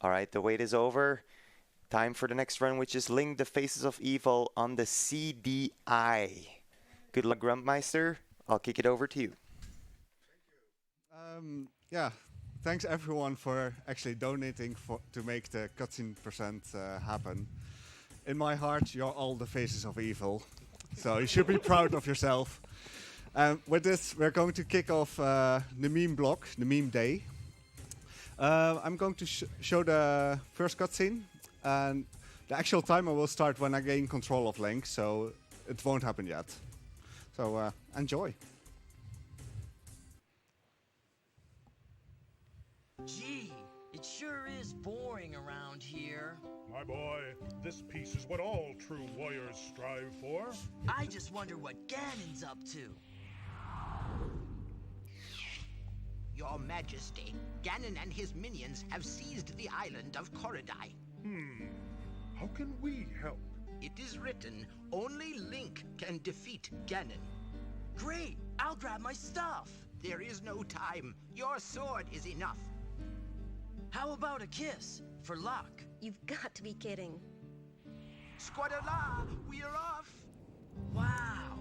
All right, the wait is over. Time for the next run, which is Link the Faces of Evil on the CDI. Good luck, Grumpmeister. I'll kick it over to you. Yeah, thanks everyone for actually donating to make the cutscene percent happen. In my heart, you're all the faces of evil, so you should be proud of yourself. With this, we're going to kick off the meme block, the meme day. I'm going to show the first cutscene, and the actual timer will start when I gain control of Link, so it won't happen yet. So enjoy. Gee, it sure is boring around here. My boy, this peace is what all true warriors strive for. I just wonder what Ganon's up to. Your Majesty, Ganon and his minions have seized the island of Korodai. How can we help? It is written, only Link can defeat Ganon. Great, I'll grab my stuff. There is no time. Your sword is enough. How about a kiss, for luck? You've got to be kidding. Squadala, we are off. Wow,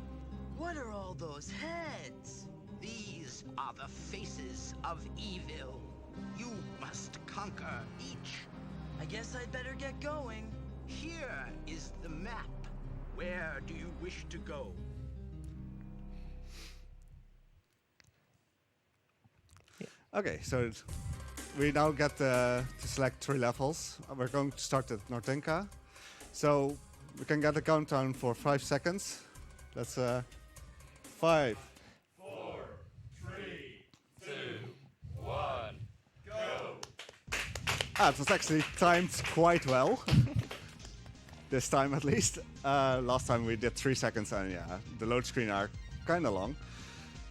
what are all those heads? These are the faces of evil. You must conquer each. I guess I'd better get going. Here is the map. Where do you wish to go? Okay, so we now get to select 3 levels. We're going to start at Nortenka. So we can get a countdown for 5 seconds. That's 5. 4, 3, 2, 1, go! It was actually timed quite well. This time at least. Last time we did 3 seconds and yeah, the load screen are kind of long.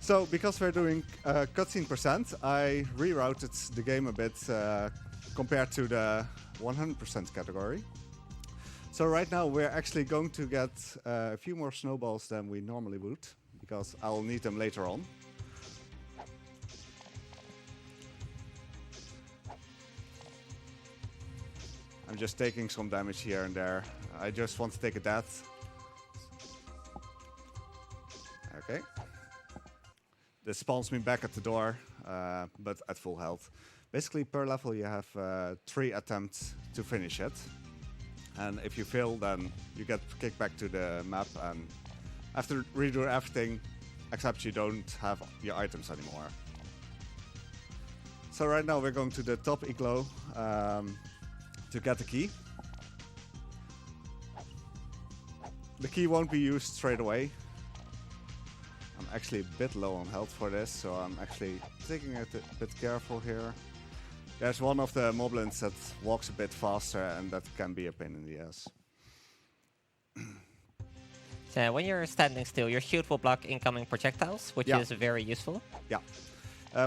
So because we're doing cutscene percent, I rerouted the game a bit compared to the 100% category. So right now we're actually going to get a few more snowballs than we normally would, because I'll need them later on. I'm just taking some damage here and there. I just want to take a death. Okay. This spawns me back at the door, but at full health. Basically, per level you have 3 attempts to finish it. And if you fail, then you get kicked back to the map and have to redo everything, except you don't have your items anymore. So right now we're going to the top igloo to get the key. The key won't be used straight away. I'm actually a bit low on health for this, so I'm actually taking it a bit careful here. There's one of the moblins that walks a bit faster, and that can be a pain in the ass. So when you're standing still, your shield will block incoming projectiles, which is very useful. Yeah.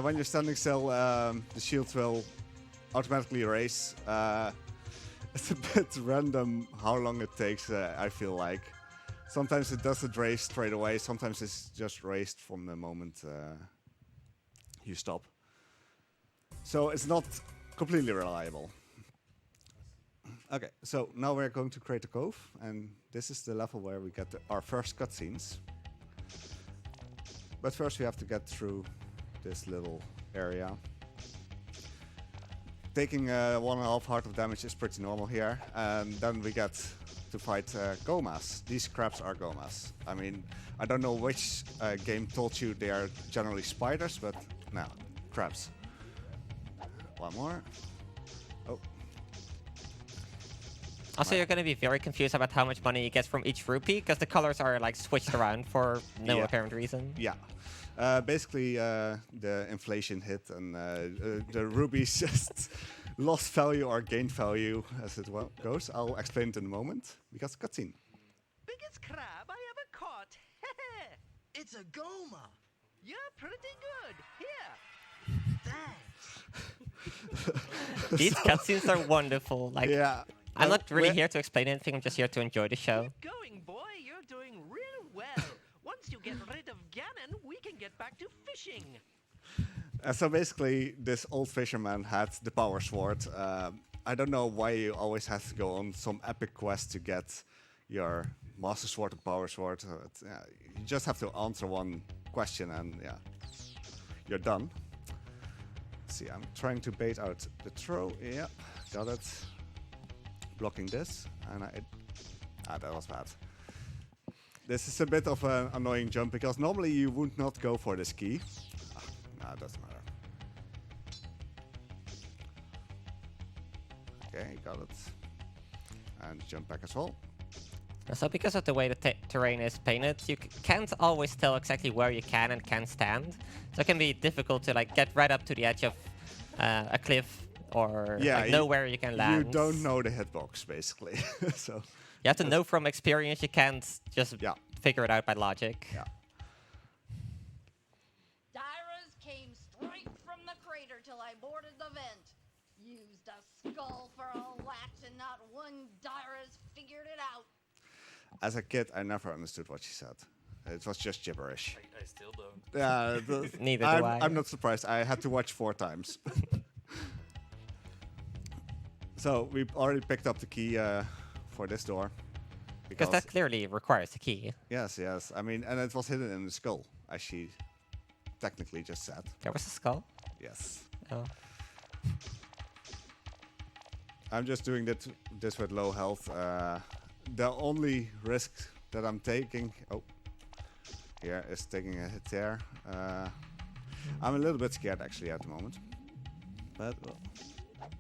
When you're standing still, the shield will automatically raise. It's a bit random how long it takes, I feel like. Sometimes it doesn't raise straight away, sometimes it's just raised from the moment you stop. So it's not completely reliable. Okay, so now we're going to create a cove, and this is the level where we get our first cutscenes. But first we have to get through this little area. Taking 1.5 heart of damage is pretty normal here, and then we get to fight Gomas. These crabs are Gomas. I mean, I don't know which game told you they are generally spiders, but no, crabs. One more. Oh. Also, you're going to be very confused about how much money you get from each rupee, because the colors are like switched around for no apparent reason. Yeah. Basically, the inflation hit and the rubies just lost value or gained value as it goes. I'll explain it in a moment, because cutscene. Biggest crab I ever caught. It's a Goma. You're pretty good. Here. Thanks. These cutscenes are wonderful. Like, yeah. I'm not really here to explain anything, I'm just here to enjoy the show. Keep going, boy. You're doing real well. Once you get rid of Ganon, we can get back to fishing. So basically, this old fisherman had the power sword. I don't know why you always have to go on some epic quest to get your Master Sword and Power Sword. Yeah, you just have to answer one question and yeah, you're done. Let's see, I'm trying to bait out the throw. Yeah, got it. Blocking this, and that was bad. This is a bit of an annoying jump because normally you would not go for this key. No, it doesn't matter. Okay, got it. And jump back as well. So because of the way the terrain is painted, you can't always tell exactly where you can and can't stand. So it can be difficult to like get right up to the edge of a cliff or like, know where you can land. You don't know the hitbox, basically. So you have to know from experience. You can't just figure it out by logic. Yeah. Dyras came straight from the crater till I boarded the vent. Used a skull for a latch and not one Dyras figured it out. As a kid, I never understood what she said. It was just gibberish. I still don't. Yeah, Neither do I. I'm not surprised. I had to watch 4 times. So we already picked up the key for this door. Because that clearly requires a key. Yes, yes. I mean, and it was hidden in the skull, as she technically just said. There was a skull? Yes. Oh. I'm just doing this with low health. The only risk that I'm taking, here, is taking a hit there. I'm a little bit scared actually at the moment, but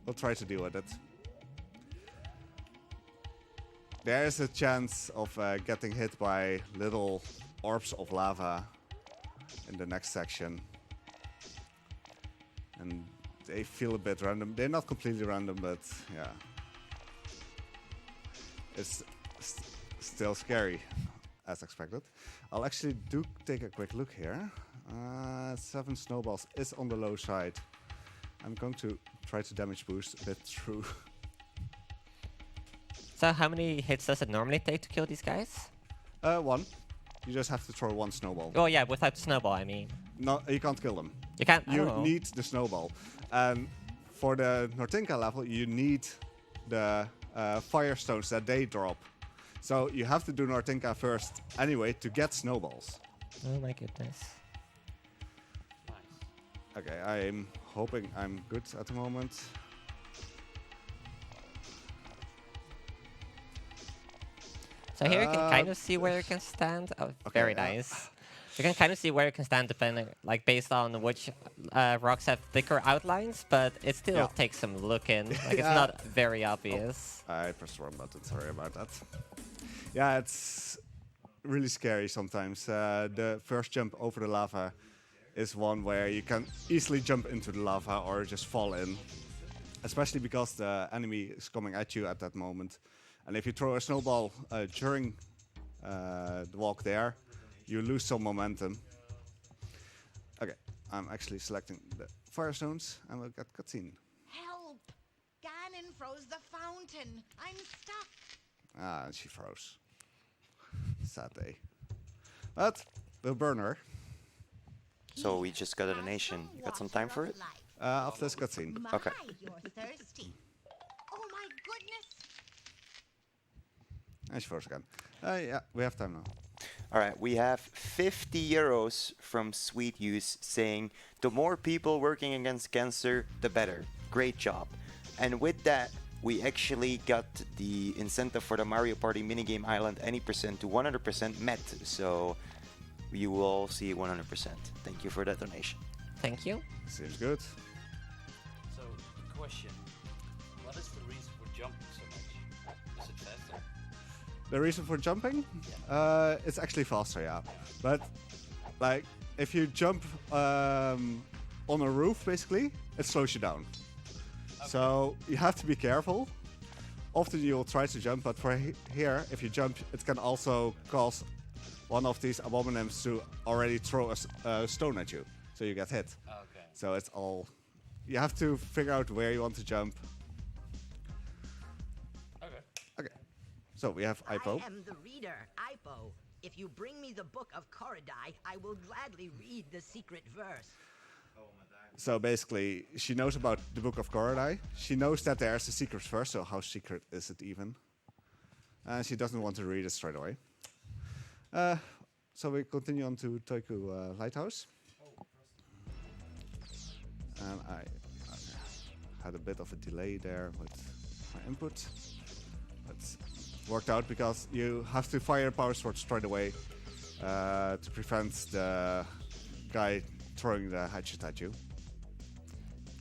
we'll try to deal with it. There is a chance of getting hit by little orbs of lava in the next section, and they feel a bit random. They're not completely random, but yeah. It's still scary, as expected. I'll actually take a quick look here. 7 snowballs is on the low side. I'm going to try to damage boost a bit through. So how many hits does it normally take to kill these guys? 1. You just have to throw 1 snowball. Oh yeah, without the snowball, I mean. No, you can't kill them. You can't? You need the snowball. And for the Nortinka level, you need the firestones that they drop. So you have to do Nortinka first anyway to get snowballs. Oh my goodness. Nice. Okay, I'm hoping I'm good at the moment. So here you can kind of see where you can stand. Oh, Okay, very nice. You can kind of see where you can stand depending, like based on which rocks have thicker outlines, but it still takes some looking. Like it's not very obvious. I pressed the wrong button, sorry about that. Yeah, it's really scary sometimes. The first jump over the lava is one where you can easily jump into the lava or just fall in. Especially because the enemy is coming at you at that moment. And if you throw a snowball during the walk there, you lose some momentum. Okay, I'm actually selecting the firestones and we'll get cutscene. Help! Ganon froze the fountain. I'm stuck. Ah, and she froze. Sad day. But we'll burn her So we just got a donation. You got some time for it? after this cutscene. Okay. You're thirsty. Oh my goodness! And she froze again. Yeah, we have time now. All right, we have 50 euros from Sweet Use saying, the more people working against cancer, the better. Great job. And with that, we actually got the incentive for the Mario Party minigame island any percent to 100% met. So you will all see 100%. Thank you for that donation. Thank you. Seems good. So, question. What is the reason for jumping so much? Is it faster? The reason for jumping? It's actually faster, yeah. But like, if you jump on a roof, basically, it slows you down. Okay. So you have to be careful. Often you'll try to jump, but for here, if you jump, it can also cause one of these abominums to already throw a stone at you, so you get hit. Okay. So it's all... You have to figure out where you want to jump. Okay. Okay. So we have Ipo. I am the reader, Ipo. If you bring me the book of Korodai, I will gladly read the secret verse. So basically, she knows about the Book of Korodai. She knows that there's a secret first, so how secret is it even? And she doesn't want to read it straight away. So we continue on to Toiku Lighthouse. And I had a bit of a delay there with my input. But worked out because you have to fire power sword straight away to prevent the guy throwing the hatchet at you.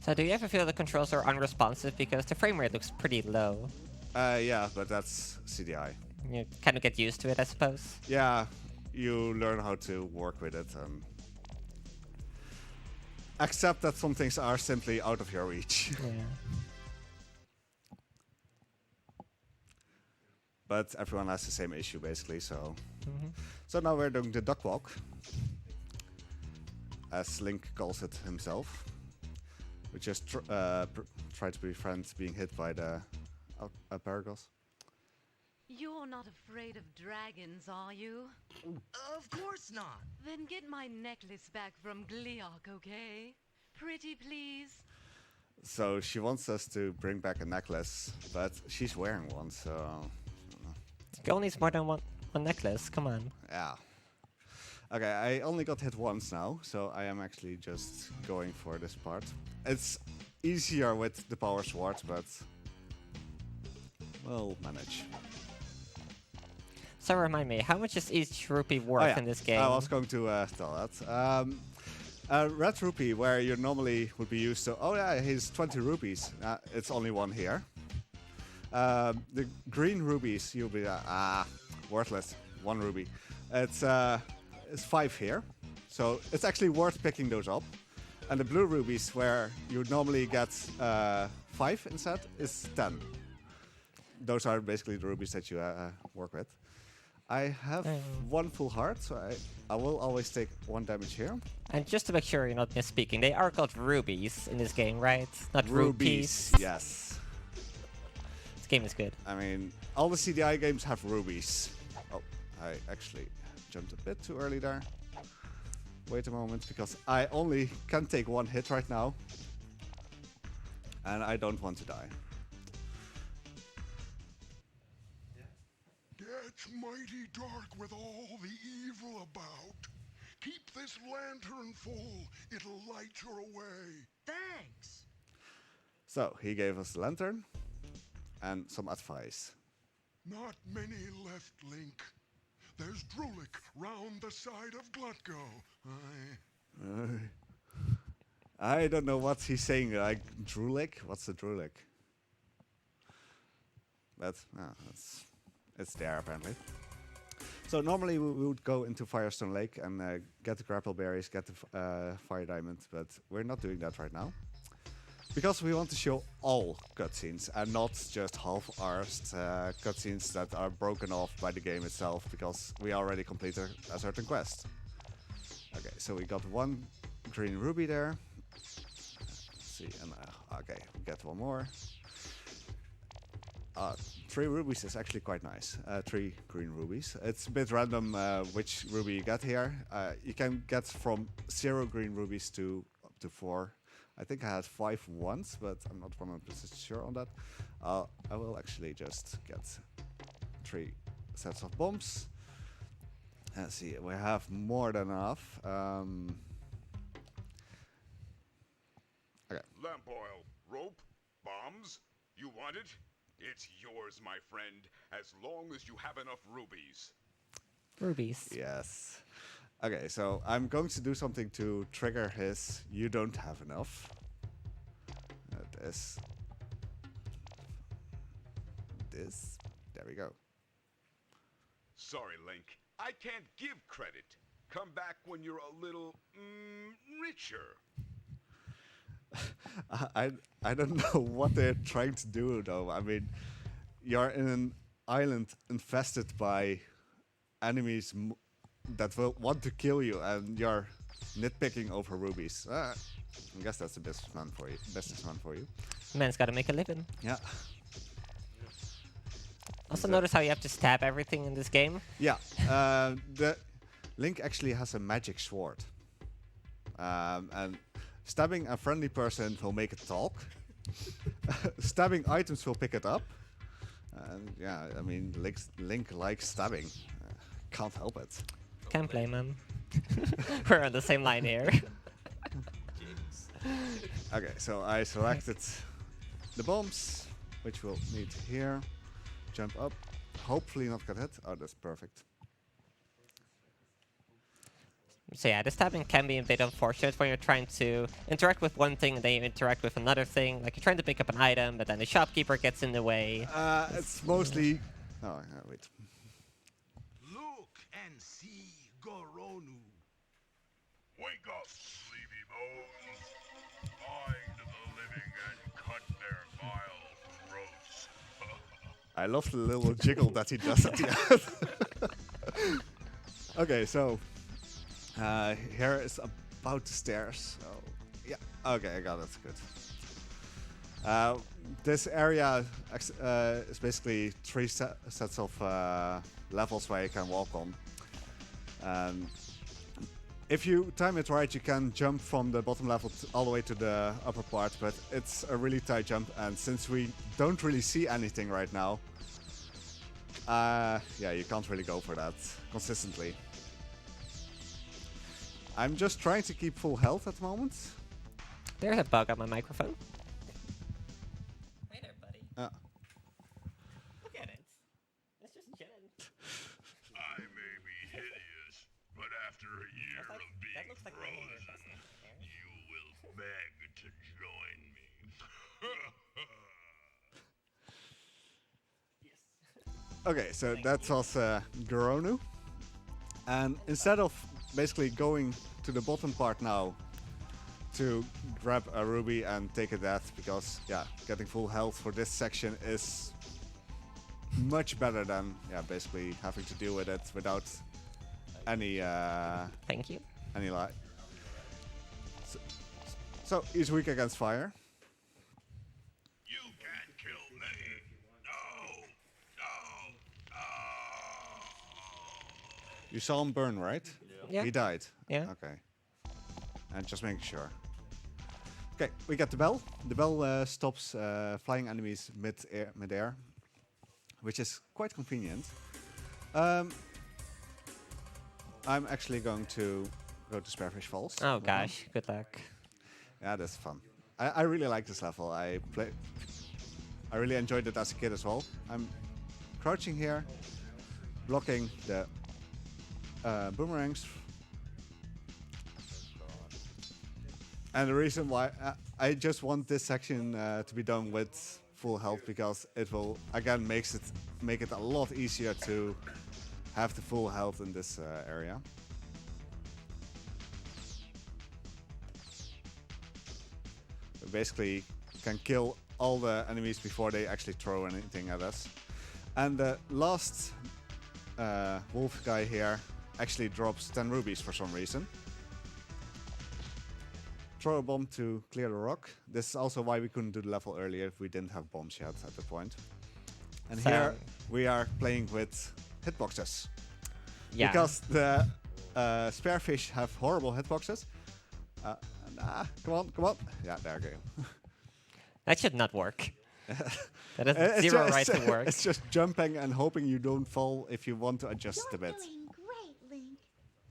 So do you ever feel the controls are unresponsive because the frame rate looks pretty low? Yeah, but that's CDI. You kind of get used to it, I suppose. Yeah, you learn how to work with it and accept that some things are simply out of your reach. Yeah. But everyone has the same issue basically, so... So now we're doing the duck walk, as Link calls it himself. We just try to prevent being hit by the Paragos. You're not afraid of dragons, are you? Of course not. Then get my necklace back from Gliok, okay? Pretty please. So she wants us to bring back a necklace, but she's wearing one, so... Girl needs more than one necklace, come on. Yeah. Okay, I only got hit once now, so I am actually just going for this part. It's easier with the power sword, but we'll manage. So remind me, how much is each rupee worth in this game? I was going to tell that. A red rupee, where you normally would be used to, oh yeah, here's 20 rupees. It's only one here. The green rubies, you'll be worthless. 1 ruby. It's 5 here, so it's actually worth picking those up. And the blue rubies, where you normally get 5 instead, is 10. Those are basically the rubies that you work with. I have 1 full heart, so I will always take 1 damage here. And just to make sure you're not misspeaking, they are called rubies in this game, right? Not Rubies, rupees. yes. This game is good. I mean, all the CDI games have rubies. Oh, I actually jumped a bit too early there. Wait a moment, because I only can take 1 hit right now. And I don't want to die. It's mighty dark with all the evil about. Keep this lantern full. It'll light your way. Thanks. So, he gave us the lantern and some advice. Not many left, Link. There's Drulik round the side of Glutgo. I don't know what he's saying. Like, Drulik? What's the Drulik? That's it's there apparently. So normally we would go into Firestone Lake and get the grapple berries, get the fire diamond, but we're not doing that right now. Because we want to show all cutscenes and not just half-arsed cutscenes that are broken off by the game itself, because we already completed a certain quest. Okay, so we got 1 green ruby there. Let's see, and okay, we get 1 more. 3 rubies is actually quite nice. 3 green rubies. It's a bit random which ruby you get here. You can get from 0 green rubies to up to 4. I think I had 5 once, but I'm not 100% sure on that. I will actually just get 3 sets of bombs. Let's see, we have more than enough. Okay. Lamp oil, rope, bombs. You want it? It's yours, my friend, as long as you have enough rubies. Rubies. Yes. Okay, so I'm going to do something to trigger his "you don't have enough." This. There we go. Sorry, Link. I can't give credit. Come back when you're a little, richer. I don't know what they're trying to do, though. I mean, you're in an island infested by enemies that will want to kill you, and you're nitpicking over rubies. I guess that's a businessman for you. Man's gotta make a living. Yeah. Also notice how you have to stab everything in this game. Yeah. The Link actually has a magic sword, and Stabbing a friendly person will make it talk. Stabbing items will pick it up. And yeah, I mean, Link likes stabbing. Can't help it. Can't blame him. We're on the same line here. Okay, so I selected the bombs, which we'll need here. Jump up. Hopefully not get hit. Oh, that's perfect. So yeah, the stabbing can be a bit unfortunate when you're trying to interact with one thing and then you interact with another thing. Like you're trying to pick up an item, but then the shopkeeper gets in the way. It's mostly... Oh, wait. Look and see Goronu. Wake up, sleepy bones. Bind the living and cut their vile throats. I love the little jiggle that he does at the end. Okay, so... here is about the stairs. So, yeah, okay, I got it. Good. This area is basically 3 sets of levels where you can walk on. If you time it right, you can jump from the bottom level all the way to the upper part, but it's a really tight jump, and since we don't really see anything right now, yeah, you can't really go for that consistently. I'm just trying to keep full health at the moment. There's a bug on my microphone. Hey there, buddy. Look at it. It's just chilling. I may be hideous, but after a year of being frozen, you will beg to join me. Okay, so that was Goronu. And instead of basically going to the bottom part now to grab a ruby and take a death, because yeah, getting full health for this section is much better than basically having to deal with it without any Thank you. any light. So he's weak against fire. You can't kill me. No. You saw him burn, right? Yeah. He died? Yeah. Okay. And just making sure. Okay, we got the bell. The bell stops flying enemies mid-air, which is quite convenient. I'm actually going to go to Sparefish Falls. Oh gosh, good luck. Yeah, that's fun. I really like this level. I really enjoyed it as a kid as well. I'm crouching here, blocking the boomerangs. And the reason why I just want this section to be done with full health, because it will again make it a lot easier to have the full health in this area. We basically can kill all the enemies before they actually throw anything at us. And the last wolf guy here actually drops 10 rubies for some reason. Throw a bomb to clear the rock. This is also why we couldn't do the level earlier if we didn't have bombs yet at the point. And So here we are playing with hitboxes. Yeah. Because the sparefish have horrible hitboxes. Come on. Yeah, there we go. That should not work. That has zero right to work. It's just jumping and hoping you don't fall if you want to adjust a bit. You're doing great, Link.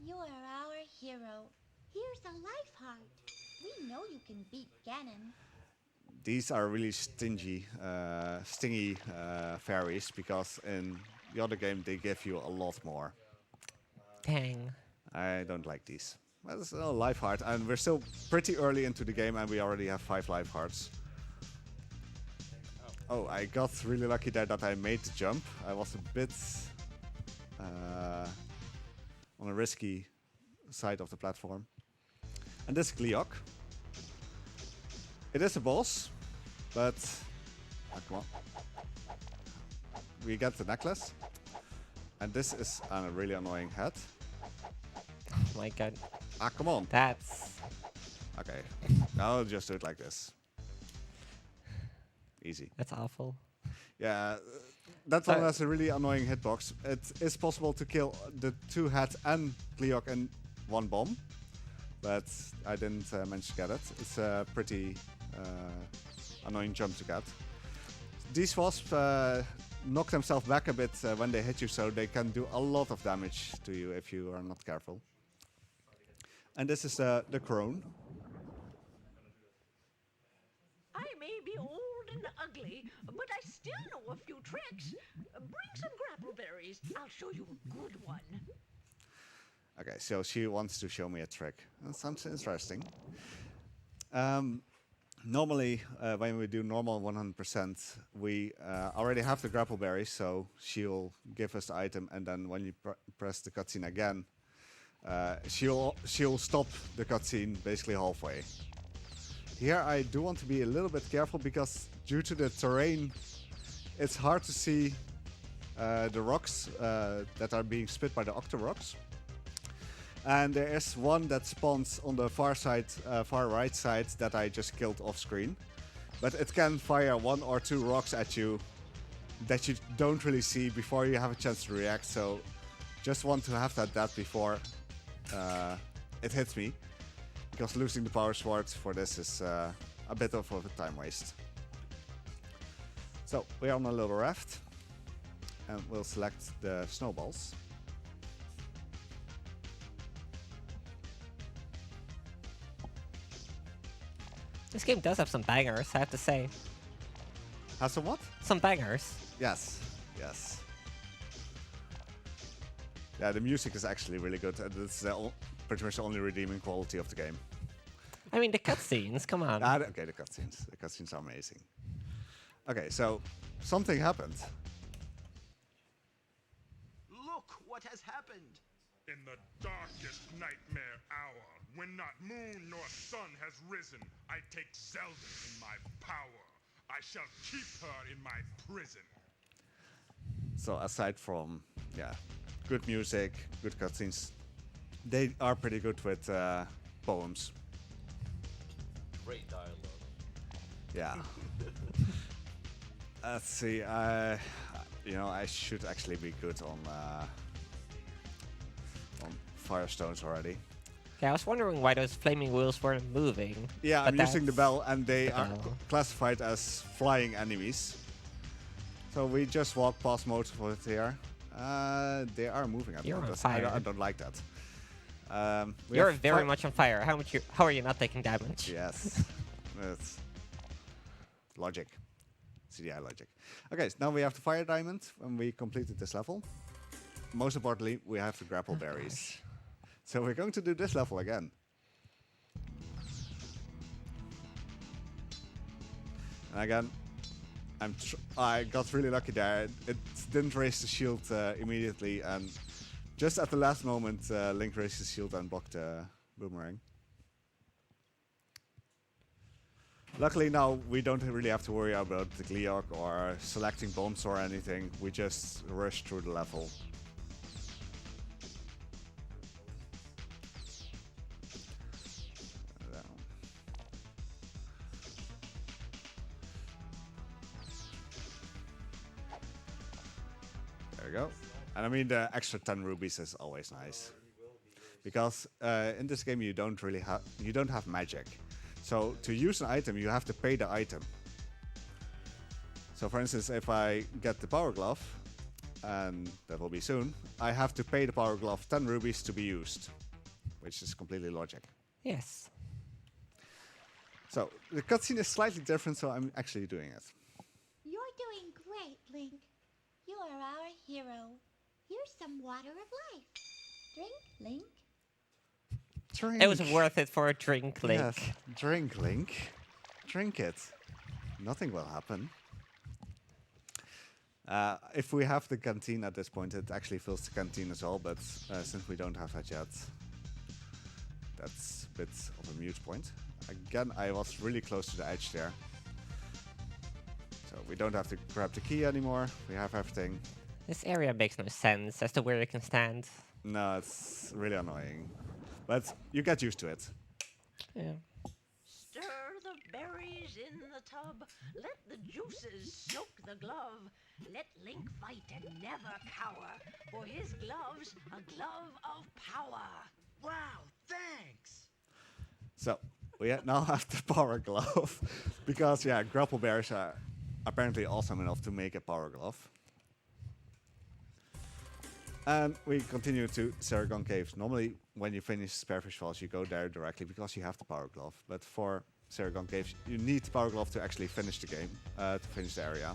You're our hero. Here's a life heart. We know you can beat Ganon. These are really stingy fairies, because in the other game they give you a lot more. Dang. I don't like these. Well, it's a life heart, and we're still pretty early into the game, and we already have 5 life hearts. Oh, I got really lucky there that I made the jump. I was a bit on a risky side of the platform. And this is Gleok. It is a boss, but come on. We get the necklace, and this is a really annoying head. Oh my god. Come on. That's... Okay, I'll just do it like this. Easy. That's awful. Yeah, that one has a really annoying hitbox. It is possible to kill the 2 heads and Gleok in 1 bomb, but I didn't manage to get it. It's a pretty annoying jump to get. These wasps knock themselves back a bit when they hit you, so they can do a lot of damage to you if you are not careful. And this is the crone. I may be old and ugly, but I still know a few tricks. Bring some grapple berries. I'll show you a good one. Okay, so she wants to show me a trick. That sounds interesting. Normally, when we do normal 100%, we already have the grapple berries, so she'll give us the item, and then when you press the cutscene again, she'll stop the cutscene basically halfway. Here I do want to be a little bit careful because due to the terrain, it's hard to see the rocks that are being spit by the octo rocks. And there is one that spawns on the far side, far right side that I just killed off screen. But it can fire 1 or 2 rocks at you that you don't really see before you have a chance to react. So just want to have that before it hits me. Because losing the power sword for this is a bit of a time waste. So we're on a little raft. And we'll select the snowballs. This game does have some bangers, I have to say. Has some what? Some bangers. Yes, yes. Yeah, the music is actually really good. It's pretty much the only redeeming quality of the game. I mean, the cutscenes, come on. Okay, the cutscenes. The cutscenes are amazing. Okay, so something happened. Look what has happened. In the darkest nightmare hour, when not moon nor sun has risen, I take Zelda in my power. I shall keep her in my prison. So aside from, yeah, good music, good cutscenes, they are pretty good with poems. Great dialogue. Yeah. Let's see. You know, I should actually be good on Firestones already. Yeah, I was wondering why those flaming wheels weren't moving. Yeah, I'm using the bell, and they the are bell. classified as flying enemies. So we just walk past most of it here. They are moving at the You're on moment. fire. I don't like that. We You're have very much on fire. How are you not taking damage? Yes. It's logic. CDI logic. Okay, so now we have the fire diamond when we completed this level. Most importantly, we have the grapple berries. So we're going to do this level again. And again, I got really lucky there. It didn't raise the shield immediately, and just at the last moment, Link raised his shield and blocked the boomerang. Luckily now we don't really have to worry about the Gleeok or selecting bombs or anything. We just rush through the level. There we go. And I mean, the extra 10 rubies is always nice. Because in this game you don't have magic. So to use an item you have to pay the item. So for instance, if I get the power glove, and that will be soon, I have to pay the power glove 10 rubies to be used. Which is completely logic. Yes. So the cutscene is slightly different, so I'm actually doing it. You're doing great, Link. You are our hero. Here's some water of life. Drink, Link. Drink. It was worth it for a drink, Link. Yes, drink, Link. Drink it. Nothing will happen. If we have the canteen at this point, it actually fills the canteen as well, but since we don't have that yet, that's a bit of a mute point. Again, I was really close to the edge there. So we don't have to grab the key anymore. We have everything. This area makes no sense as to where you can stand. No, it's really annoying. But you get used to it. Yeah. Stir the berries in the tub. Let the juices soak the glove. Let Link fight and never cower. For his glove's a glove of power. Wow, thanks! So we now have the power glove because yeah, grapple bears are apparently awesome enough to make a power glove. And we continue to Saragon Caves. Normally, when you finish Spearfish Falls, you go there directly because you have the power glove. But for Saragon Caves, you need the power glove to actually finish the game, to finish the area.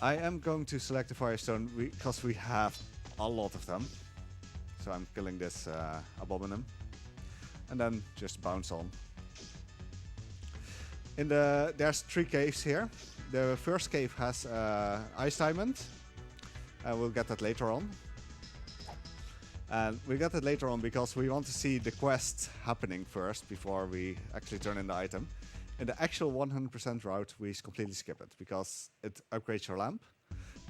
I am going to select the Firestone because we have a lot of them. So I'm killing this Abominum. And then just bounce on. There's 3 caves here. The first cave has Ice Diamond. We'll get that later on. And we get that later on because we want to see the quest happening first before we actually turn in the item. In the actual 100% route, we completely skip it because it upgrades your lamp.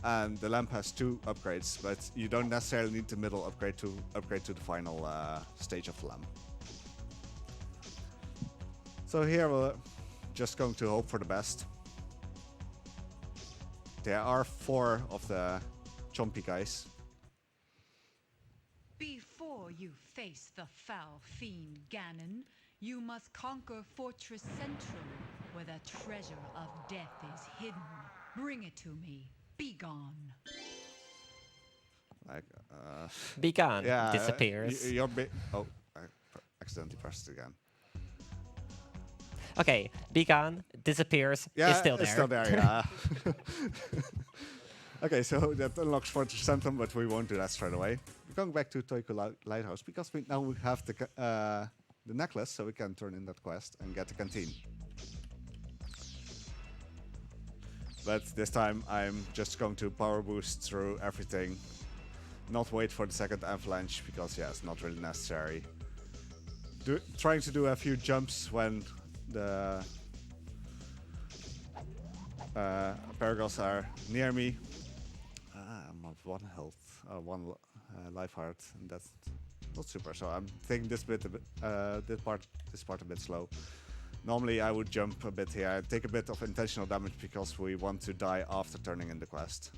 And the lamp has 2 upgrades, but you don't necessarily need the middle upgrade to the final stage of the lamp. So here we're just going to hope for the best. There are 4 of the chompy guys. Before you face the foul fiend Ganon, you must conquer Fortress Central, where the treasure of death is hidden. Bring it to me. Be gone. Like, Be gone. yeah, Disappears. Oh, I accidentally pressed it again. Okay, be gone, disappears, Yeah, is still there. It's still there, yeah. Okay, so that unlocks Fortress Centrum, but we won't do that straight away. We're going back to Toiku Lighthouse because now we have the necklace, so we can turn in that quest and get the canteen. But this time I'm just going to power boost through everything. Not wait for the second avalanche because yeah, it's not really necessary. Trying to do a few jumps when the Paragos are near me. I'm on 1 health, 1 life heart, and that's not super. So I'm taking this part a bit slow. Normally I would jump a bit here. I take a bit of intentional damage because we want to die after turning in the quest.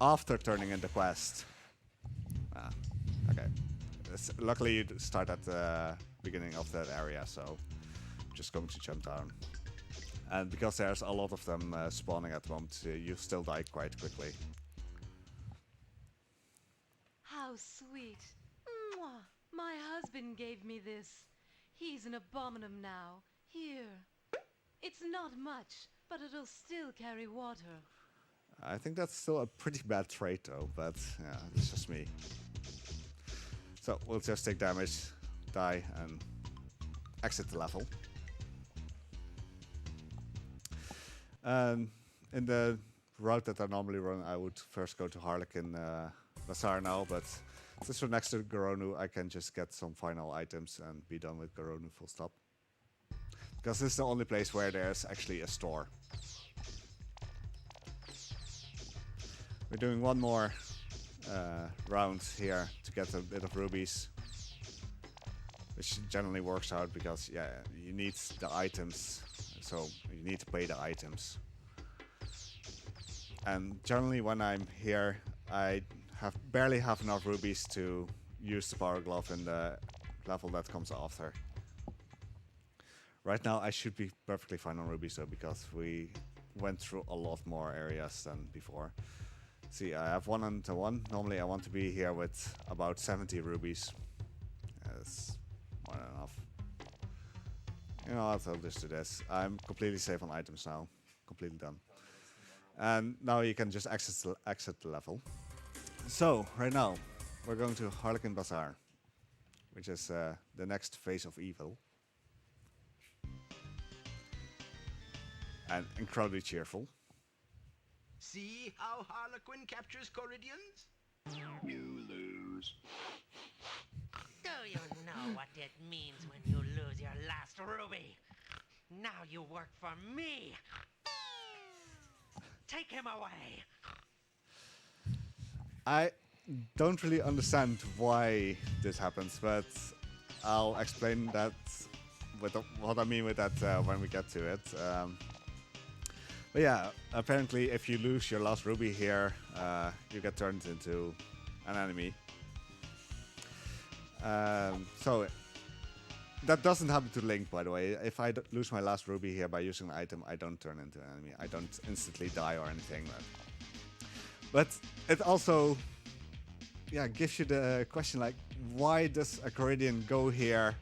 After turning in the quest. Okay. Luckily you start at the beginning of that area, so I'm just going to jump down. And because there's a lot of them spawning at the moment, you still die quite quickly. How sweet. Mwah. My husband gave me this. He's an abominum now. Here. It's not much, but it'll still carry water. I think that's still a pretty bad trait though, but yeah, it's just me. So we'll just take damage, die, and exit the level. In the route that I normally run, I would first go to Harlequin Bazaar now, but since we're next to Garonu, I can just get some final items and be done with Garonu full stop. Because this is the only place where there's actually a store. We're doing 1 more round here to get a bit of rubies, which generally works out because yeah, you need the items, so you need to pay the items. And generally when I'm here, I barely have enough rubies to use the power glove in the level that comes after. Right now I should be perfectly fine on rubies though, because we went through a lot more areas than before. See, I have 1 and 1. Normally I want to be here with about 70 rubies. That's more than enough. You know what, I'll just do this. I'm completely safe on items now. Completely done. And now you can just exit the level. So, right now, we're going to Harlequin Bazaar, which is the next phase of evil. And incredibly cheerful. See how Harlequin captures Coridians? You lose. Do you know what it means when you lose your last ruby? Now you work for me. Take him away. I don't really understand why this happens, but I'll explain that with what I mean with that when we get to it. But yeah, apparently if you lose your last ruby here, you get turned into an enemy. So that doesn't happen to Link, by the way. If I lose my last ruby here by using an item, I don't turn into an enemy. I don't instantly die or anything. But it also, yeah, gives you the question like, why does a Caridian go here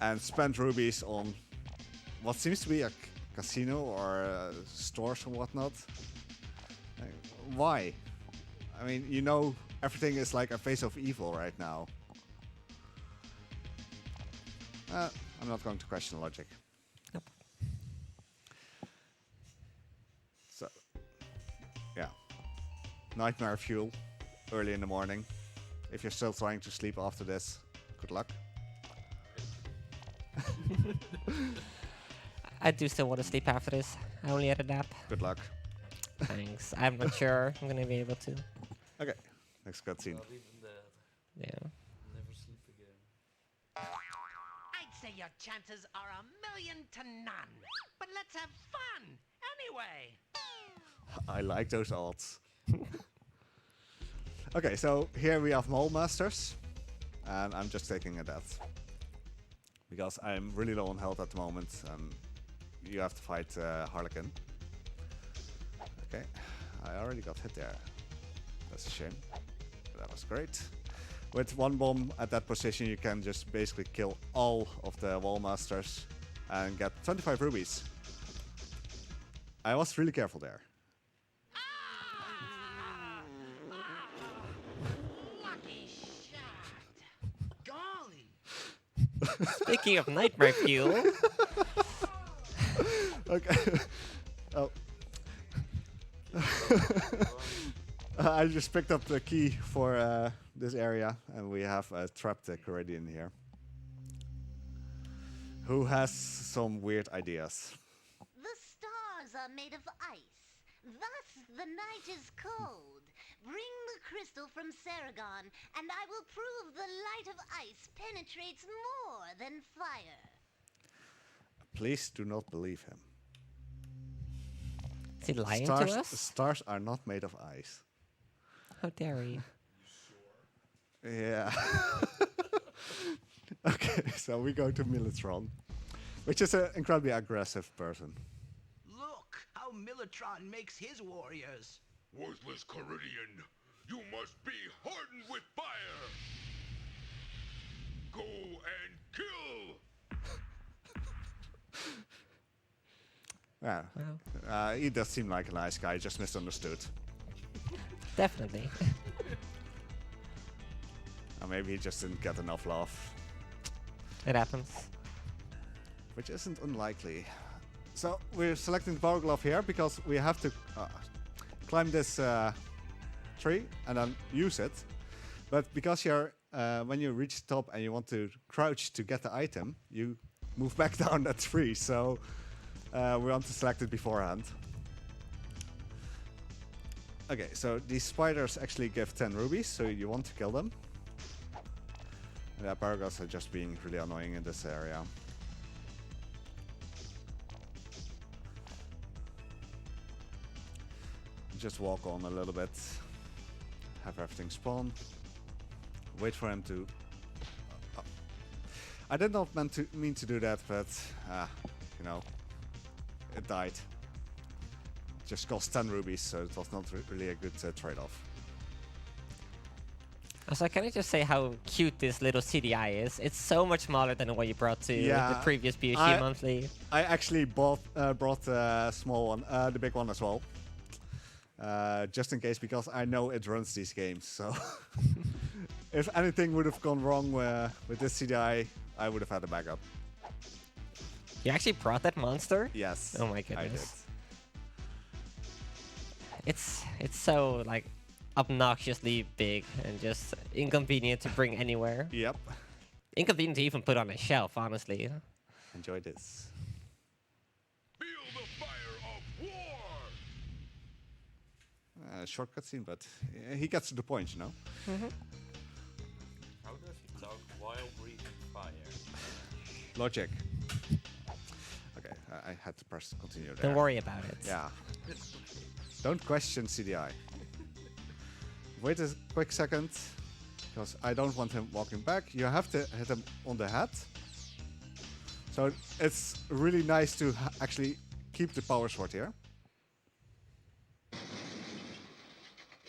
and spend rubies on what seems to be a casino or stores or whatnot? Like, why? I mean, you know, everything is like a face of evil right now. I'm not going to question logic. Nope. So, yeah. Nightmare fuel, early in the morning. If you're still trying to sleep after this, good luck. I do still want to sleep after this. I only had a nap. Good luck. Thanks. I'm not sure I'm gonna be able to. Okay, next cutscene. Not even that. Yeah. Never sleep again. I'd say your chances are 1,000,000 to none. But let's have fun anyway. I like those odds. Okay, so here we have Mole Masters, and I'm just taking a death because I'm really low on health at the moment, and you have to fight Harlequin. Okay, I already got hit there. That's a shame. But that was great. With one bomb at that position, you can just basically kill all of the Wall Masters and get 25 rubies. I was really careful there. Lucky shot. Golly. Speaking of nightmare fuel. Okay. Oh. I just picked up the key for this area, and we have a trapped Caridian here, who has some weird ideas. The stars are made of ice. Thus, the night is cold. Bring the crystal from Saragon, and I will prove the light of ice penetrates more than fire. Please do not believe him. Is he lying Stars, to us? stars are not made of ice. How dare he? Yeah. Okay, so we go to Militron, which is an incredibly aggressive person. Look how Militron makes his warriors. Worthless Caridian, you must be hardened with fire! Go and kill! Yeah, Wow. he does seem like a nice guy, just misunderstood. Definitely. Or maybe he just didn't get enough love, It happens. which isn't unlikely. So we're selecting the Power Glove here because we have to climb this tree and then use it. But because you're when you reach the top and you want to crouch to get the item, you move back down that tree. So we want to select it beforehand. Okay, so these spiders actually give 10 rubies, so you want to kill them. And the Paragots are just being really annoying in this area. Just walk on a little bit, have everything spawn, wait for him to... I did not mean to do that, but, you know, it died. Just cost 10 rubies, so it was not really a good trade-off. Also, can I just say how cute this little CDI is? It's so much smaller than the one you brought to the previous BSG monthly. I actually brought a small one, the big one as well. Just in case, because I know it runs these games, so... If anything would have gone wrong with this CDI, I would have had a backup. You actually brought that monster? Yes. Oh my goodness. I did. It's so like obnoxiously big and just inconvenient to bring anywhere. Yep. Inconvenient to even put on a shelf, honestly. Enjoy this. Feel the fire of war! Short cutscene, but he gets to the point, you know. How does he talk while breathing fire? Logic. Okay, I had to press continue there. Don't worry about it. Yeah. Don't question CDI. Wait a quick second. because I don't want him walking back. You have to hit him on the head. So it's really nice to actually keep the power sword here.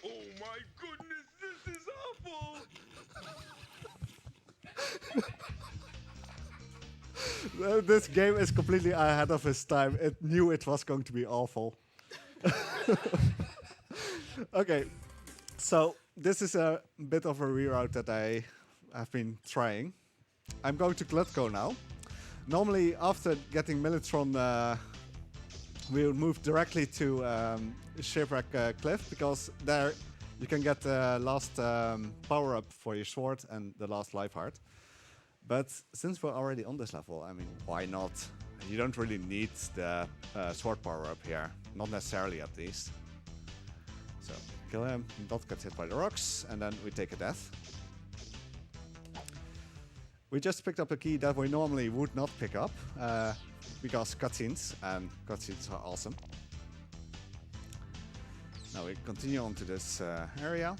Oh my goodness, this is awful! This game is completely ahead of its time. It knew it was going to be awful. Okay, so this is a bit of a reroute that I have been trying. I'm going to Glutko now. Normally, after getting Militron, we'll move directly to Shipwreck Cliff, because there you can get the last power-up for your sword and the last life heart. But since we're already on this level, I mean, why not? You don't really need the sword power-up here. Not necessarily, at least. So, kill him, not get hit by the rocks, and then we take a death. We just picked up a key that we normally would not pick up, because cutscenes, and cutscenes are awesome. Now we continue on to this area.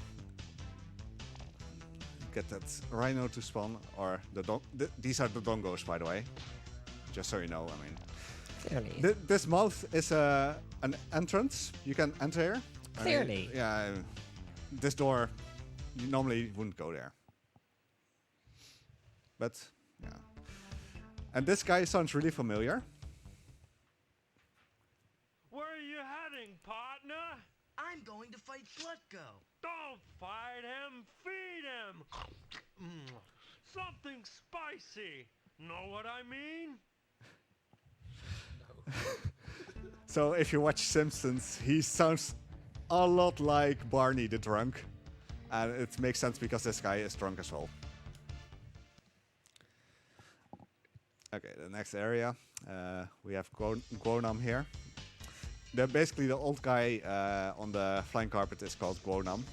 Get that rhino to spawn, or these are the dongos, by the way. Just so you know, I mean. Clearly. This mouth is an entrance. You can enter here. Clearly. I mean, yeah, this door, you normally wouldn't go there. But, yeah. And this guy sounds really familiar. Where are you heading, partner? I'm going to fight Glutko. Don't fight him, feed him. Something spicy. Know what I mean? So if you watch Simpsons, he sounds a lot like Barney the drunk. And it makes sense because this guy is drunk as well. Okay, the next area. We have Gwonam here. Basically, the old guy on the flying carpet is called Gwonam.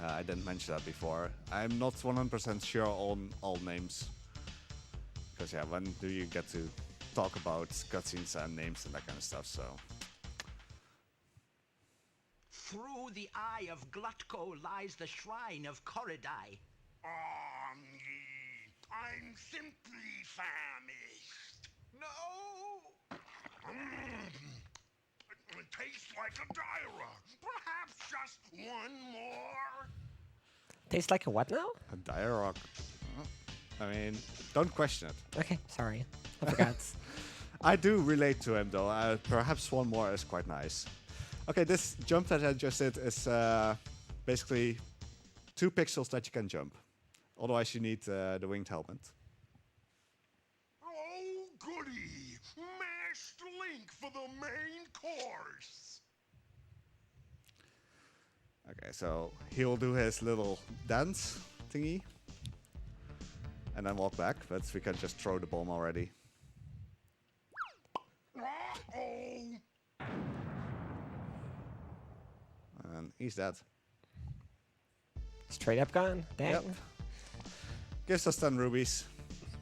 I didn't mention that before. I'm not 100% sure on all names. Because, yeah, when do you get to talk about cutscenes and names and that kind of stuff, so... Through the eye of Glutko lies the shrine of Koridai. I'm simply famished. No! It tastes like a Dyra. Perhaps just one more? Tastes like a what now? A Diarok. I mean, don't question it. Okay, sorry. I forgot. I do relate to him, though. Perhaps one more is quite nice. Okay, this jump that I just did is basically 2 pixels that you can jump. Otherwise, you need the winged helmet. Oh, goody! Mashed link for the main course! Okay, so he'll do his little dance thingy. And then walk back, but we can just throw the bomb already. And he's dead. Straight up gone? Dang. Yep. Gives us 10 rubies,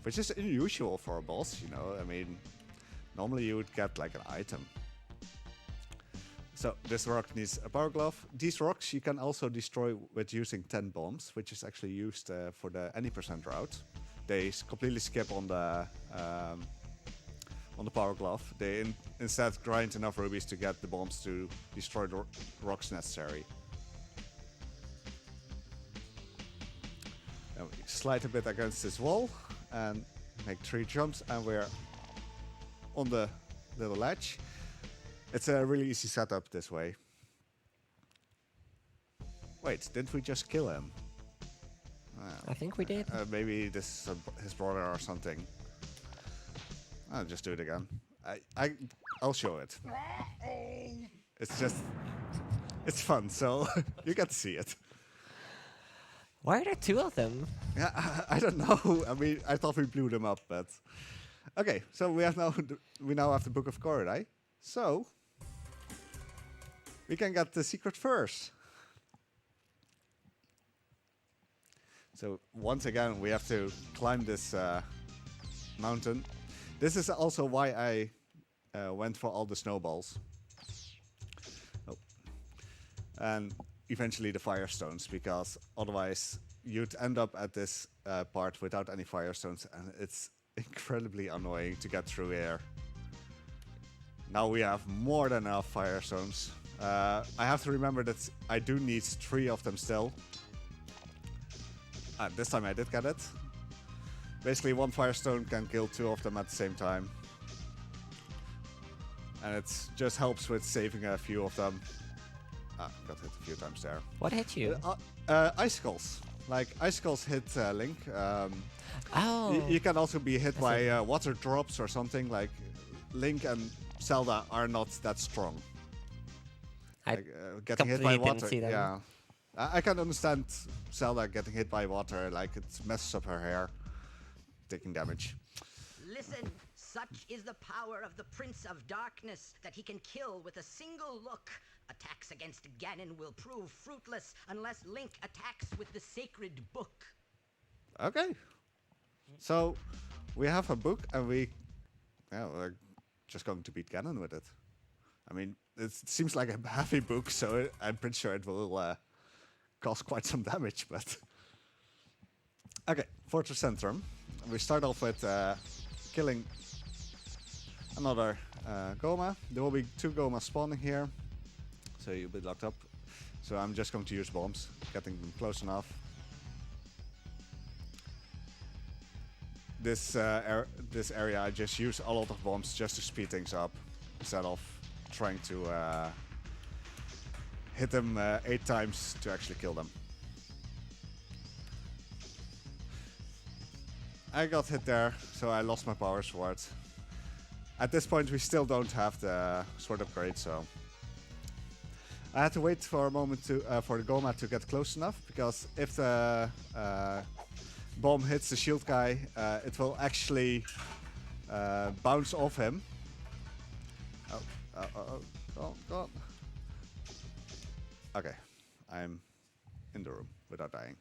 which is unusual for a boss, you know. I mean, normally you would get like an item. So this rock needs a power glove. These rocks you can also destroy with using 10 bombs, which is actually used for the any percent route. They completely skip on the power glove. They instead grind enough rubies to get the bombs to destroy the rocks necessary. And we slide a bit against this wall and make 3 jumps, and we're on the little ledge. It's a really easy setup this way. Wait, didn't we just kill him? I think we did. Maybe this is his brother or something. I'll just do it again. I'll show it. It's just... It's fun, so you get to see it. Why are there 2 of them? Yeah, I don't know. I mean, I thought we blew them up, but... Okay, so we now have the Book of Koridai. So... we can get the secret first. So once again, we have to climb this mountain. This is also why I went for all the snowballs. Oh. And eventually the firestones, because otherwise you'd end up at this part without any firestones, and it's incredibly annoying to get through here. Now we have more than enough firestones. I have to remember that I do need 3 of them still. This time I did get it. Basically, 1 firestone can kill 2 of them at the same time. And it just helps with saving a few of them. Got hit a few times there. What hit you? Icicles. Like, icicles hit Link. Oh. You can also be hit by water drops or something. Like, Link and Zelda are not that strong. Like, getting hit by water. Yeah. I can understand Zelda getting hit by water. Like, it messes up her hair. Taking damage. Listen, such is the power of the Prince of Darkness that he can kill with a single look. Attacks against Ganon will prove fruitless unless Link attacks with the sacred book. Okay. So, we have a book and we're just going to beat Ganon with it. I mean, it seems like a heavy book, so I'm pretty sure it will cause quite some damage, but... Okay, Fortress Centrum. We start off with killing another Goma. There will be 2 Gomas spawning here, so you'll be locked up. So I'm just going to use bombs, getting them close enough. This area I just use a lot of bombs just to speed things up, instead of trying to hit them 8 times to actually kill them. I got hit there, so I lost my power sword. At this point we still don't have the sword upgrade, so... I had to wait for a moment to for the Goma to get close enough, because if the bomb hits the shield guy, it will actually bounce off him. Oh, God. Okay, I'm in the room without dying.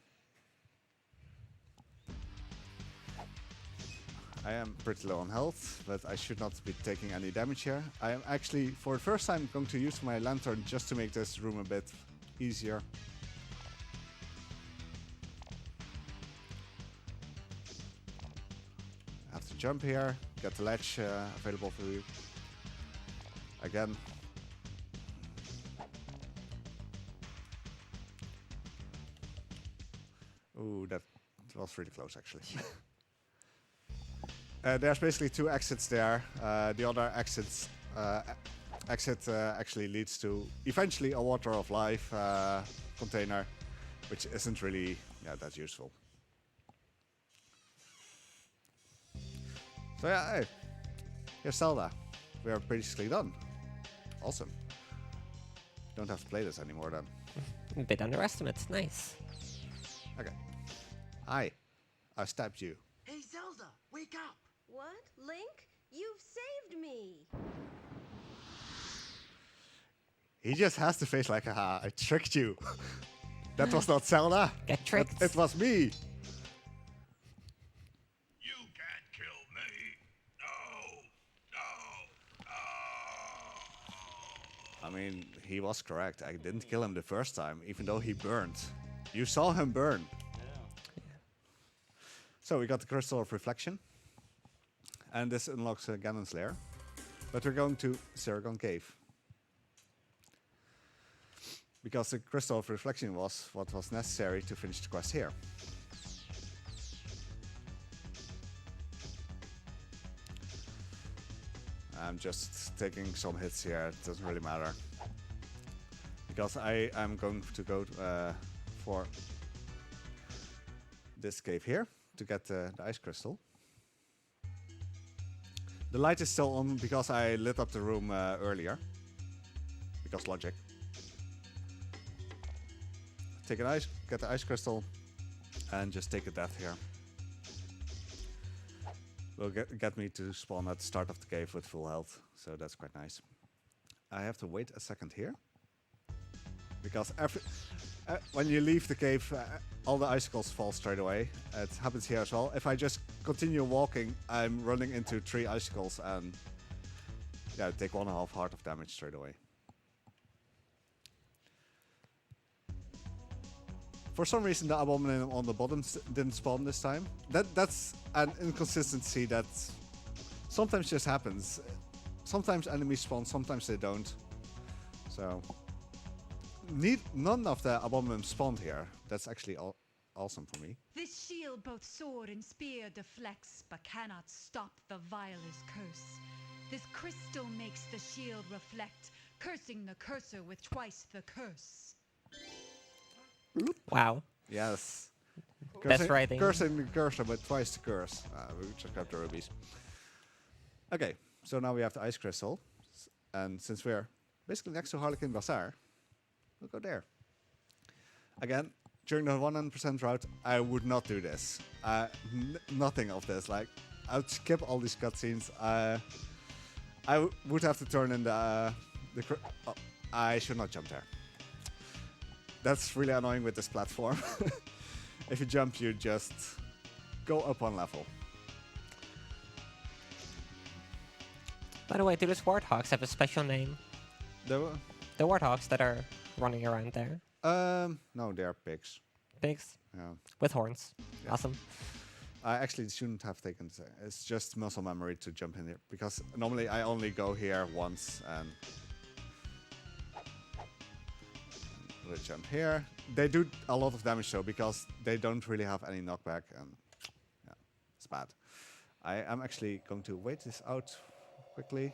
I am pretty low on health, but I should not be taking any damage here. I am actually, for the first time, going to use my lantern just to make this room a bit easier. I have to jump here, get the ledge available for you. Again. Ooh, that was really close, actually. There's basically 2 exits there. The other exit actually leads to eventually a Water of Life container, which isn't really that useful. So yeah, hey, here's Zelda. We are basically done. Awesome. Don't have to play this anymore then. A bit underestimated. Nice. Okay. Hi. I stabbed you. Hey, Zelda, wake up! What? Link? You've saved me! He just has to face like, haha, I tricked you. That was not Zelda. Get tricked. It was me. You can't kill me. No. I mean, he was correct. I didn't kill him the first time, even though he burned. You saw him burn. Yeah. So we got the Crystal of Reflection. And this unlocks Ganon's lair. But we're going to Saragon Cave. Because the Crystal of Reflection was what was necessary to finish the quest here. I'm just taking some hits here, it doesn't really matter. Because I am going to go for this cave here to get the ice crystal. The light is still on because I lit up the room earlier. Because logic. Take an ice, get the ice crystal, and just take a death here. Will get me to spawn at the start of the cave with full health, so that's quite nice. I have to wait a second here. Because when you leave the cave, all the icicles fall straight away. It happens here as well. If I just continue walking, I'm running into 3 icicles and yeah, take 1.5 heart of damage straight away. For some reason, the Abomination on the bottom didn't spawn this time. That's an inconsistency that sometimes just happens. Sometimes enemies spawn, sometimes they don't. So, none of the Abomination spawned here. That's actually awesome for me. This shield both sword and spear deflects, but cannot stop the vilest curse. This crystal makes the shield reflect, cursing the cursor with twice the curse. Wow. Yes. That's writing. Cursing the cursor, but twice the curse. We just got the rubies. Okay, so now we have the ice crystal. And since we're basically next to Harlequin Bazaar, we'll go there. Again, during the 100% route, I would not do this. Nothing of this. Like, I would skip all these cutscenes. I would have to turn in the oh, I should not jump there. That's really annoying with this platform. If you jump, you just go up one level. By the way, do those warthogs have a special name? The warthogs that are running around there. No, they're pigs. Pigs? Yeah. With horns. Yeah. Awesome. I actually shouldn't have taken it. It's just muscle memory to jump in here. Because normally I only go here once and we'll jump here. They do a lot of damage though, because they don't really have any knockback, and yeah, it's bad. I am actually going to wait this out quickly.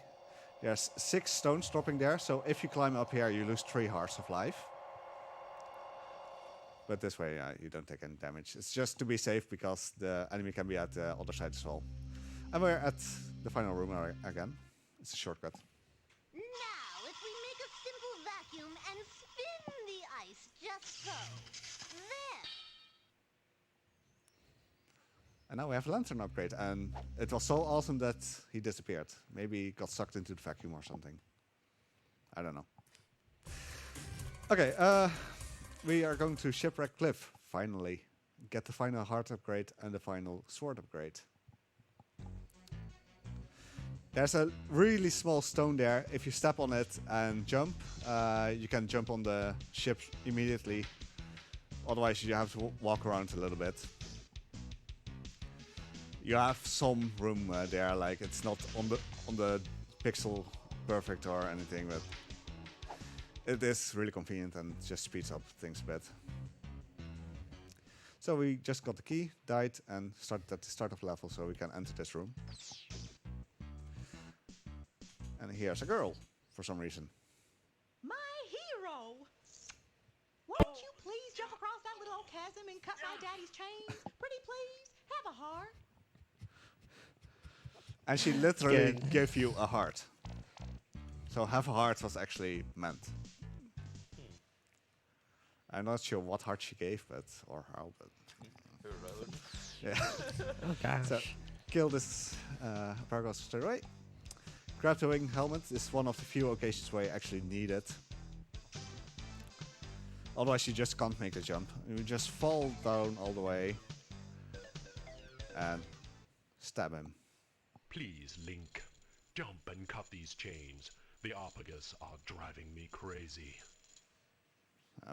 There's 6 stones dropping there, so if you climb up here, you lose 3 hearts of life. But this way, you don't take any damage. It's just to be safe, because the enemy can be at the other side as well. And we're at the final room again. It's a shortcut. Now, if we make a simple vacuum and spin the ice just so. There! And now we have a lantern upgrade, and it was so awesome that he disappeared. Maybe he got sucked into the vacuum or something. I don't know. Okay, we are going to Shipwreck Cliff, finally. Get the final heart upgrade and the final sword upgrade. There's a really small stone there. If you step on it and jump, you can jump on the ship immediately. Otherwise, you have to walk around a little bit. You have some room there, like it's not on the pixel perfect or anything, but it is really convenient and just speeds up things a bit. So we just got the key, died, and started at the start of the level, so we can enter this room. And here's a girl, for some reason. My hero! Won't you please jump across that little old chasm and cut my daddy's chains? Pretty please, have a heart. And she literally gave you a heart. So have a heart was actually meant. I'm not sure what heart she gave, but or how, but yeah. Oh gosh. So kill this Paragos straight away. Grab the wing helmet. This is one of the few occasions where you actually need it. Otherwise, you just can't make the jump. You just fall down all the way and stab him. Please, Link, jump and cut these chains. The Arpagus are driving me crazy.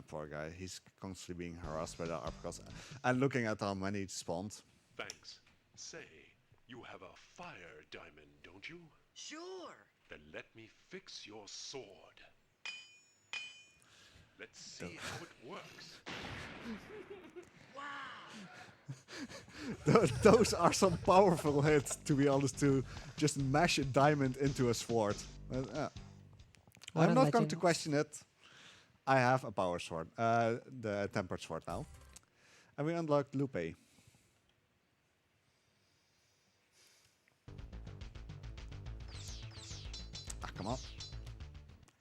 Poor guy. He's constantly being harassed by the Arpagus and looking at how many spawned. Thanks. Say, you have a fire diamond, don't you? Sure. Then let me fix your sword. Let's see how it works. Those are some powerful hits, to be honest, to just mash a diamond into a sword. But, I'm not going to question it. I have a power sword, the tempered sword now. And we unlocked Lupe. Ah, come on.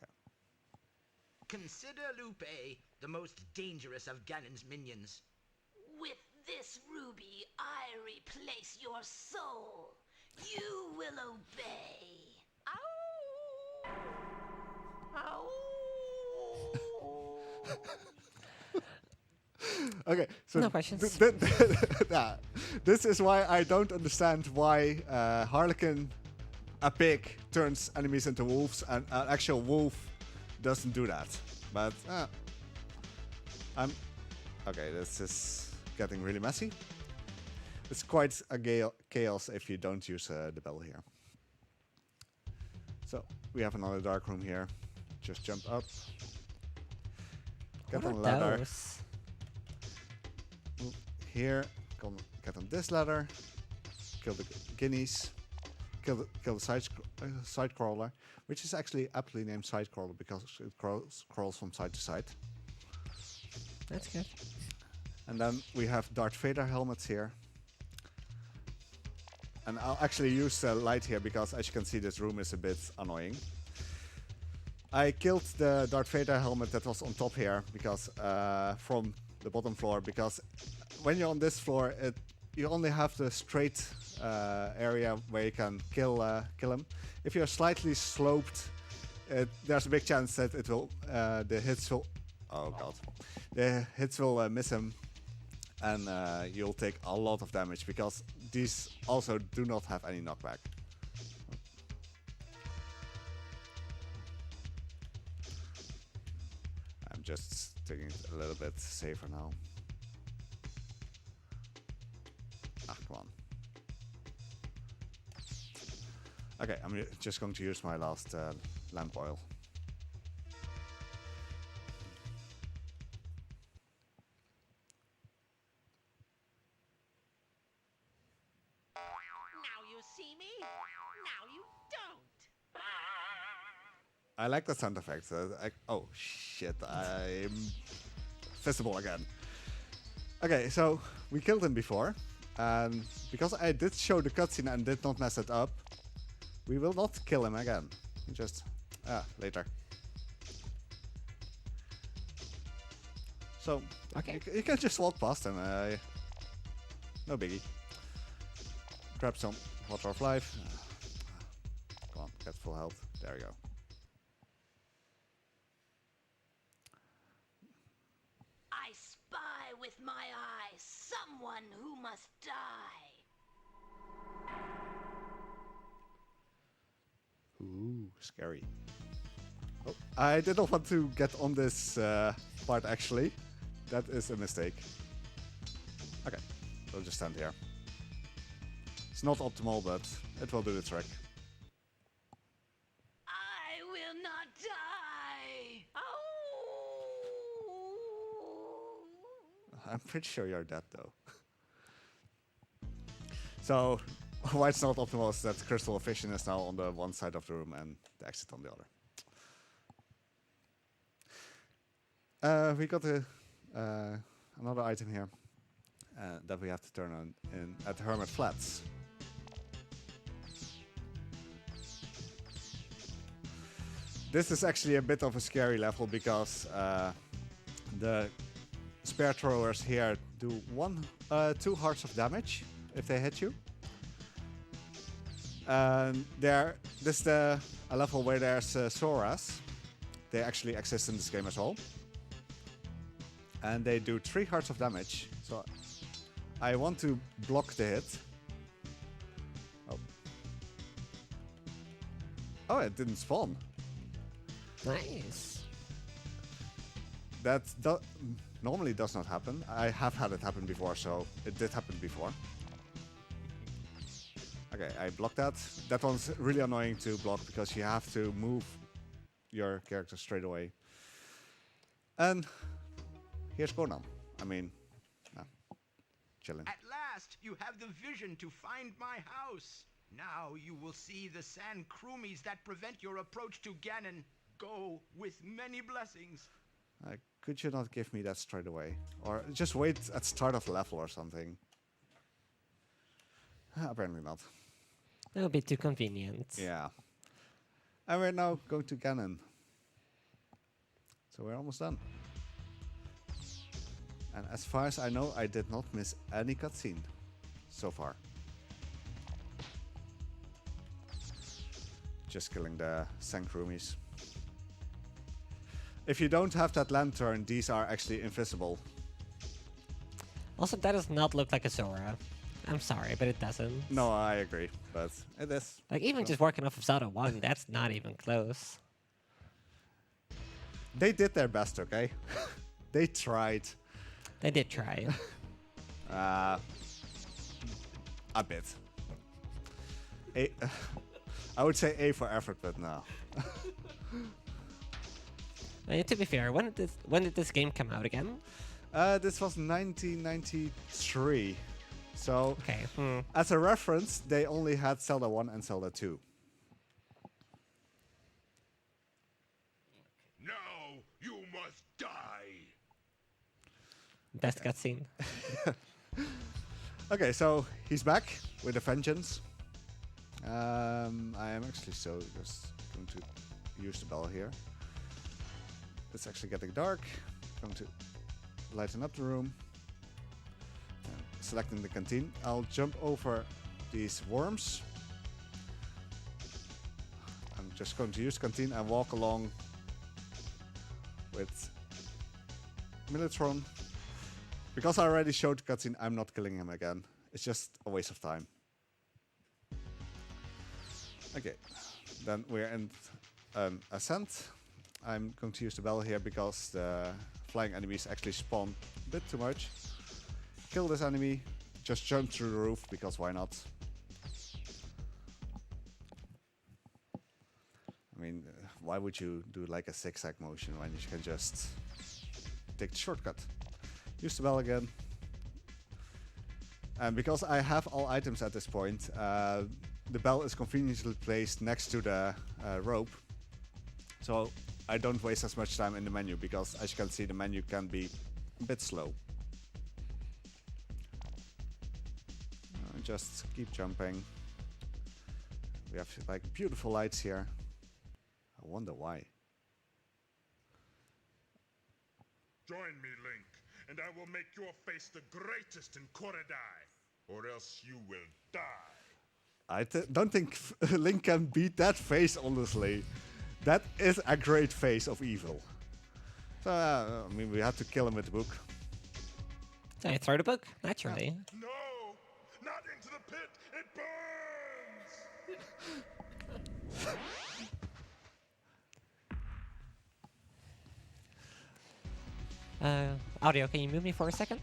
Okay. Consider Lupe the most dangerous of Ganon's minions. With this ruby, I replace your soul. You will obey. Ow! Okay, so no questions. This is why I don't understand why Harlequin, a pig, turns enemies into wolves, and an actual wolf doesn't do that. But Okay, this is getting really messy. It's quite a chaos if you don't use the bell here. So, we have another dark room here. Just jump up. Get What on are ladder. those? Here, get on this ladder. Kill the guineas. Kill the side crawler, which is actually aptly named side crawler because it crawls from side to side. That's good. And then we have Darth Vader helmets here. And I'll actually use the light here because, as you can see, this room is a bit annoying. I killed the Darth Vader helmet that was on top here because from the bottom floor, because when you're on this floor, you only have the straight area where you can kill him. If you're slightly sloped, there's a big chance that it will the hits will miss him, and you'll take a lot of damage because these also do not have any knockback. I'm just taking it a little bit safer now. Ah, come on. Okay, I'm just going to use my last lamp oil. Now you see me, now you don't. I like the sound effects. Oh shit, I'm visible again. Okay, so we killed him before, and because I did show the cutscene and did not mess it up, we will not kill him again. Just later. So Okay. you can just walk past him. No biggie. Grab some water of life. Come on, get full health. There we go. I spy with my eye someone who must die. Ooh, scary. Oh, I did not want to get on this part actually. That is a mistake. Okay, we'll just stand here. It's not optimal, but it will do the trick. I will not die. Oh. I'm pretty sure you're dead though. So, why it's not optimal is that Crystal of Vision is now on the one side of the room and the exit on the other. We got another item here that we have to turn on at Hermit Flats. This is actually a bit of a scary level because the spear throwers here do 2 hearts of damage if they hit you. And this is a level where there's Soras. They actually exist in this game as well. And they do 3 hearts of damage. So I want to block the hit. Oh, it didn't spawn. Nice. That normally does not happen. I have had it happen before, so it did happen before. Okay, I blocked that. That one's really annoying to block because you have to move your character straight away. And here's Conan. I mean, chilling. At last, you have the vision to find my house. Now you will see the sand krumis that prevent your approach to Ganon. Go with many blessings. Could you not give me that straight away? Or just wait at start of the level or something? Apparently not. That would be too convenient. Yeah. And we're now going to Ganon. So we're almost done. And as far as I know, I did not miss any cutscene so far. Just killing the Sankrumis. If you don't have that lantern, these are actually invisible. Also, that does not look like a Sora. I'm sorry, but it doesn't. No, I agree, but it is. Like, even just working off of Zelda 1, that's not even close. They did their best, okay? They tried. They did try. A bit. I would say A for effort, but no. To be fair, when did this game come out again? This was 1993. So, okay. As a reference, they only had Zelda 1 and Zelda 2. Now you must die. Best cutscene. Okay, so he's back with a vengeance. I am actually just going to use the bell here. It's actually getting dark. I'm going to lighten up the room. Selecting the canteen. I'll jump over these worms. I'm just going to use the canteen and walk along with Militron. Because I already showed the cutscene, I'm not killing him again. It's just a waste of time. Okay, then we're in ascent. I'm going to use the bell here because the flying enemies actually spawn a bit too much. Kill this enemy, just jump through the roof because why not? I mean, why would you do like a zigzag motion when you can just take the shortcut? Use the bell again. And because I have all items at this point, the bell is conveniently placed next to the rope. So I don't waste as much time in the menu because as you can see the menu can be a bit slow. Just keep jumping. We have like beautiful lights here. I wonder why. Join me, Link, and I will make your face the greatest in Koridai, or else you will die. I don't think Link can beat that face, honestly. That is a great face of evil. So, I mean, we had to kill him with the book. So I throw the book, naturally. No! Not into the pit! It burns! Audio, can you move me for a second?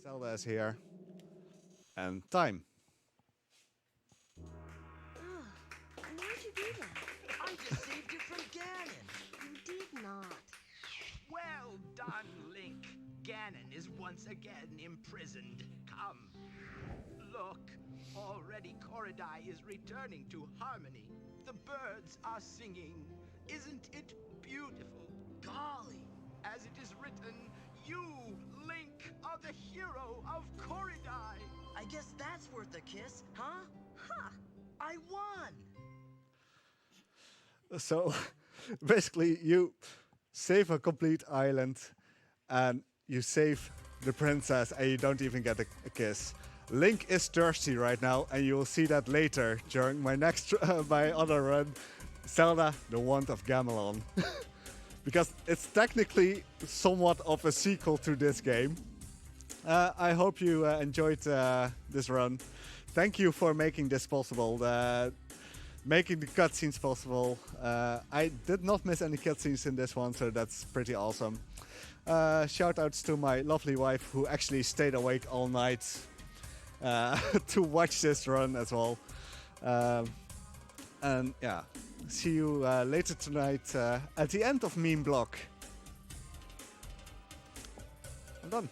Zelda is here. And time. Why'd you do that? I just saved you from Ganon. You did not. Well done, Link. Ganon is once again imprisoned. Come. Look, already Koridai is returning to harmony. The birds are singing. Isn't it beautiful? Golly. As it is written, you, Link, are the hero of Koridai. I guess that's worth a kiss, huh? Ha! I won! So, basically, you save a complete island and you save the princess and you don't even get a kiss. Link is thirsty right now and you will see that later during my next, my other run, Zelda, the Wand of Gamelon. Because it's technically somewhat of a sequel to this game. I hope you enjoyed this run. Thank you for making this possible, making the cutscenes possible. I did not miss any cutscenes in this one, so that's pretty awesome. Shout outs to my lovely wife who actually stayed awake all night to watch this run as well. And yeah, see you later tonight at the end of Meme Block. I'm done.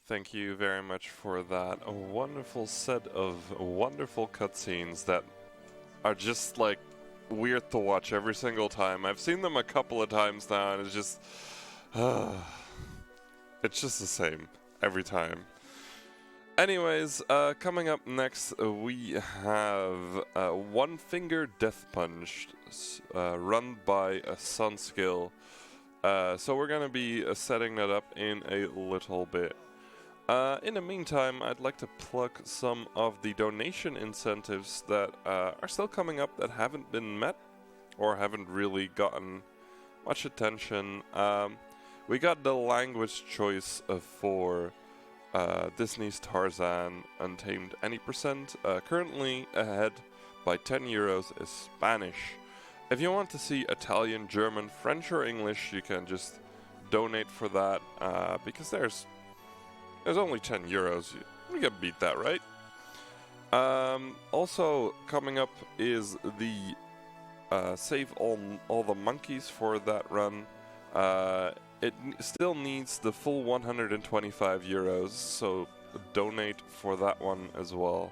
Thank you very much for that. A wonderful set of wonderful cutscenes that are just like weird to watch every single time. I've seen them a couple of times now and it's just the same every time. Anyways, coming up next we have One Finger Death Punch run by Sunskill. So we're gonna be setting that up in a little bit. In the meantime, I'd like to plug some of the donation incentives that are still coming up that haven't been met or haven't really gotten much attention. We got the language choice for Disney's Tarzan Untamed Any Percent. Currently ahead by 10 euros is Spanish. If you want to see Italian, German, French, or English, you can just donate for that because there's only 10 euros. You can beat that, right? Also coming up is the save all the monkeys for that run. It still needs the full 125 euros, so donate for that one as well.